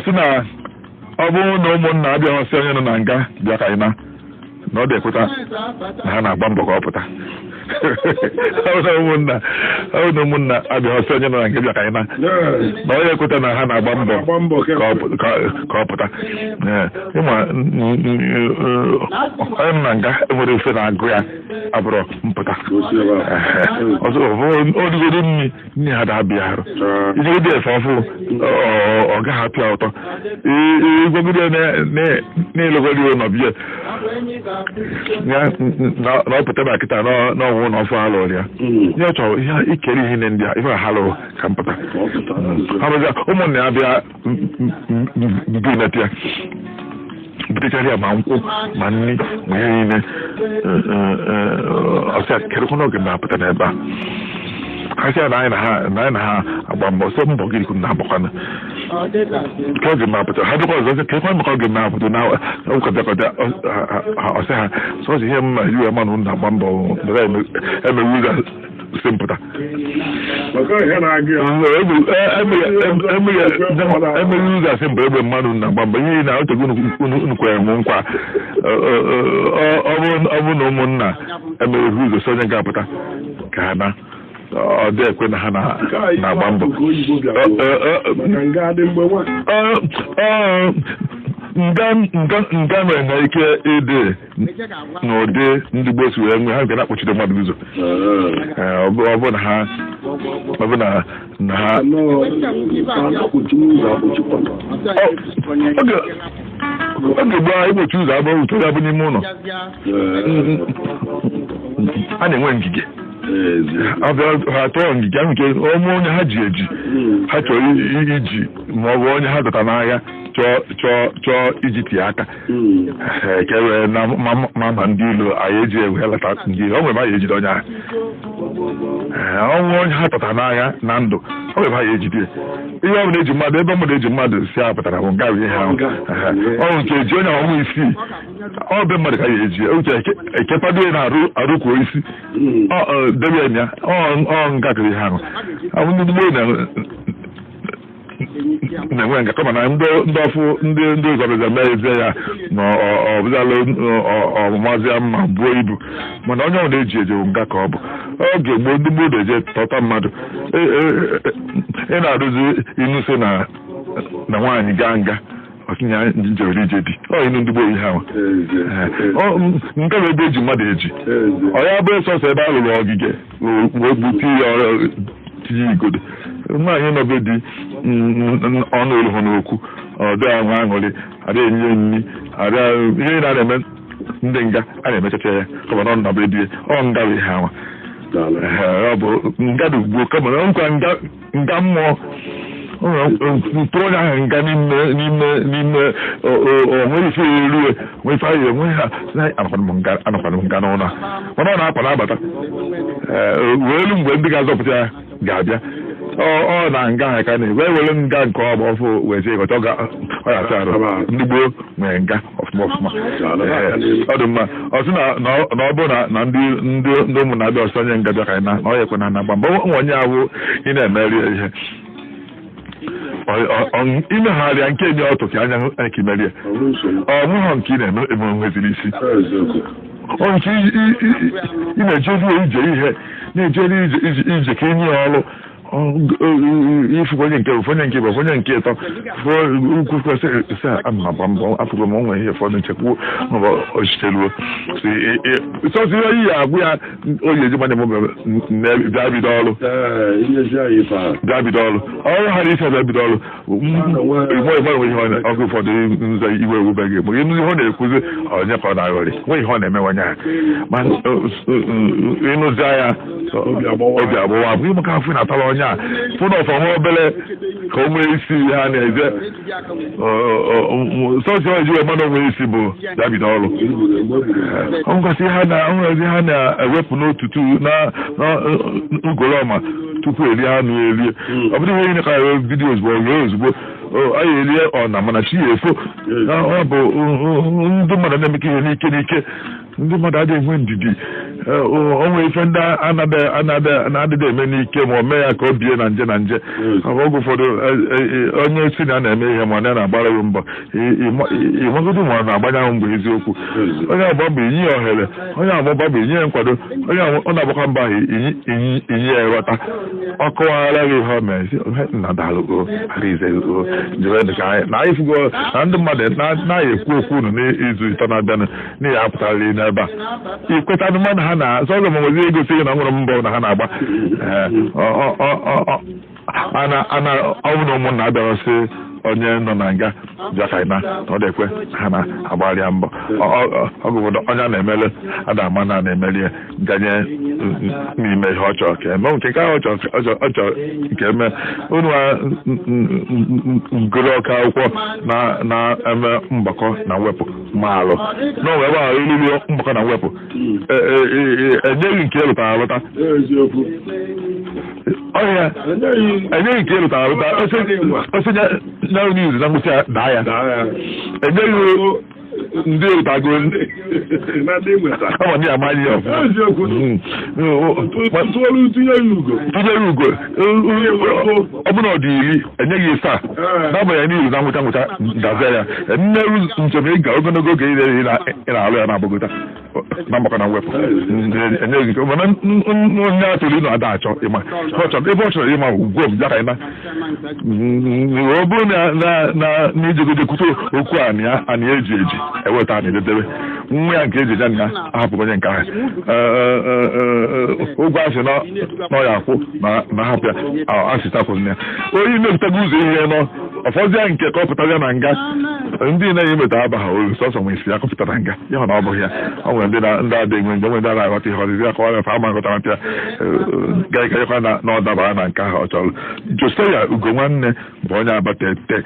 sị na ọ bụrụ na ụmụnna abịaghọsị onye nọ na nga bịa ka anyị na ọ dị-ekweta na ha na-agba mbọ ka ọ pụta ụmụnna abịaghọsị onye nọ na nga bịa ka anyị na ọ dị-ekweta na ha na-agba mbọ ka ọ pụta. Ịma onye nọ na nga enwere ofe na-agụ ya abụrụ mpụta odigoro nne ha da-abịa arụ ijigide efe ọfụ ọ gaghị apịa ụtọ igwegide n'ịlụgoro nọbie na ọ pụta na kịta n'ọnwụ na ọfụ ha lụrụ ya ihe ọ chọrọ ihe ikere ihe ndị a ife ha lụrụ ka mpụta ụmụnne ya bịa bineti ya butecharia ma nkwụ ma nri ma ihe niile ọsịa kerekwa n'oge na-apụta n'ebe a kasịa na anyị na ha agba mbọ sọ mbọ gị na agbakwana nke oge na-apụta ha dịkwa ọzọ kerekwa maka oge na-apụta na ụkọbịakọbịa ọsị ha sọsọ ihe mma iwe ma na ụnụ na-agba mbọ emewu ụzọ si mpụta emeghị ụzọ asị mbụ egbe mmadụ na-agba mbọ ihe na otego unu kwere m nkwa ọ bụ na ụmụnna emeghị ụzọ si onye ga-apụta ka ha na ọ dị ekwe na ha na-agba mbọ nga mere na ike ịdị n'ụdị ndị gboo si wee nwee ha nke na-akpọchite mmadụ ụzọ ọ bụ na ha oge gbaa igbochi ụzọ abụọ ụtọ ya bụ n'ime ụlọ a na-enwe ngige ha tọọ ngige ahụ nke ọmụ onye ha ji eji ha chọrọ iji ma ọ bụ onye ha dọta n'agha chọọ iji tie aka ka e wee na ma ndị ilu anyị eji ewe lata ndị o nwere anyị ejide onye ahụ ọnwụ onye ha tọta n'agha na ndụ o nwere anyị ejide ihe ọ bụla eji mmadụ ebe mmadụ eji mmadụ si apụtara bụ nga ihe ahụ ọnwụ nke eji onye ọnwụ isii ọ be mmadụ ka ya eji uche ekepado ya na-arụkwuo isi debe ya ọ nga kere ihe ahụ ahụ ndị gboo na-enwe nga kama na ndị ụzọ bịa mee ezie ya na ọbụzala ọmụmazịa mma buo ibu mana onye ọbụla eji eje nga ka ọ bụ oge gboo ndị gboo na-eje tọta mmadụ ị na-arụzi inu so na nwaanyị gaa nga ọtụnye njere ije dị inu ndị gboo ihe ahụ nke bụ ebe eji mmadụ eji ọ ya bụ sọsọ ebe a lụrụ ogige wee gbute ya tinye igodo nwaanyị nọbe dị ọnụ olu ha n'okwu ọdị ahụ aṅụrị ada enye nri ihe na-eme ndị nga a na-emechacha ya kama na ọ nọbe dị ọ nga bụ ihe anwa ọ bụ nga dị ugbo kama na nkwa nga mmụọ tụrụ onye ahụ nga n'ime onwe ife erue nwe ife ahụ enwe ha anọkwana m nga n'ụlọ mana ọ na-akwa na-abata wee elu mgbe ndị ga-azọpụta ya ga-abịa ọ na nga ha ka na-egwe were nga nke ọba ọfụ wee sie ịkọta ọ ya arụ ndị gboo nwere nga ọfụma ọ dị mma ọ sị na ọ bụ na ndị ụmụ na-abịa ọsọ onye nga bịa ka na ọ ya ekwe na na-agba mbọ onye ahụ ị na-emeri ihe imegharịa nke enye ọtụ ka anya ka imerie ọnwụghọ nke ị na-enweziri isi nke ị na-ejeri ije ihe na-ejeri ije ka enye ya ọrụ ifukwa onye nke onye nke bụ onye nke ịtọ ukwu kwesịrị agba mbọ afụrụ m onwe ihe ụfọdụ nchekwa ochiteruo sọsọ ihe iyi agwụ ya oyi eji manye bịa bido ọrụ ọrụ ha na isi bịa bido ọrụ nwe ihe ọgụ ụfọdụ nzọ iwe ewubeghị mgbe ihe ọ na-ekwuzi onye ka ọ na-aghọrị nwe ihe ọ na-emewanye ha ma ịnụzi ya obi agbụwa bụ ịmụka afọ na-atara onye a fụna ọfọma obere ka o nwee isi ha na-eze sọsị eji wee mana onwe isi bụ ya bido ọrụ ọnwụgasị ha na-ewepụ n'otutu na ugoroma tupu erie anụ erie ọ bụrụ ihe ka vidiyo ozugbo anyị erie ọna mana chi ya efo ọ bụ ndị mmadụ na-emekọ ihe n'ike ndị mmadụ adịghị enwe ndidi onwe ife ndị na-adịghị eme n'ike ma o mee ya ka o bie na nje oge ụfọdụ onye si na na-eme ihe ma na na-agbara ya mbọ ịmagodu ma ọ na-agbanye ahụ mgbe eziokwu onye agba bụ inye ya ohere onye agbaba bụ inye ya nkwado onye ọ na-agbakọ mba ahụ inye ya nghọta ọ kọwara gị ihe o mere na dalụgo na anyị fugo na ndị mmadụ na-aya ekwu okwu unu n'izu ịtọ na-abịanụ n'ihi apụtara n'ebe a ikweta mmadụ ha na sọgọ ma nwezi egosi gị na nwere mbọ na ha na-agba ọnwụ na ụmụnna abịara sị onye nọ na nga bịafaina na ọ dịkwe ha na-agbarịa mbọ ọgụ ụfọdụ onye a na-emele ada ama na na-emeli ya ganye n'ime ihe ọ chọrọ ka eme nke ahụ ọ chọrọ nke eme unu gụrụ ọka akwụkwọ na-eme mgbakọ na mwepụ maalụ n'onwe ebe ahụ eriri mgbakọ na mwepụ enyeghị nke elụtara alụta ọhịa enyeghị nke elụtara alụta osenye na news na ngwụsị daa ya enyeghị ndị ụtago ọma ndị amaghị ya tụnyere ugo ọ bụla ọ dị iri enyeghị isaa n'agbanyeghị n'ihi na ngwụcha dazie ya nneru njem ịga ogologo oge ị na-alụ ya na-agbagota na mgbakọ na mwepụ enyeghị nke mana onye atụrụ ịnọ ada achọ ịma ebe ọ chọrọ ịma ugwo m jaka ịna ọ bụrụ na ijegode kwute okwu anyị eji eweta anyị ededebe nwa ya nke eji eje na ahapụ onye nke ahụ ụgwọ asị n'ọya akwụ na ahapụ ya asị tapụ nne ya onye mepụtago ụzọ ihe nọ ọfọdụ nke ka ọ pụtara na nga ndị na-enye meta aba ha olu sọsọ nwe isi ya kọpụtara nga ya na ọ bụghị ya ọ nwere ndị adịghị nwe mgbe nwe ndị na-aghọta ihe ọdịzi ya kọwara fa ama nghọtara mpịa gaghịkwa na ọ dabara na nke ahụ ọ chọrọ Josia Ugo nwanne bụ onye Abatete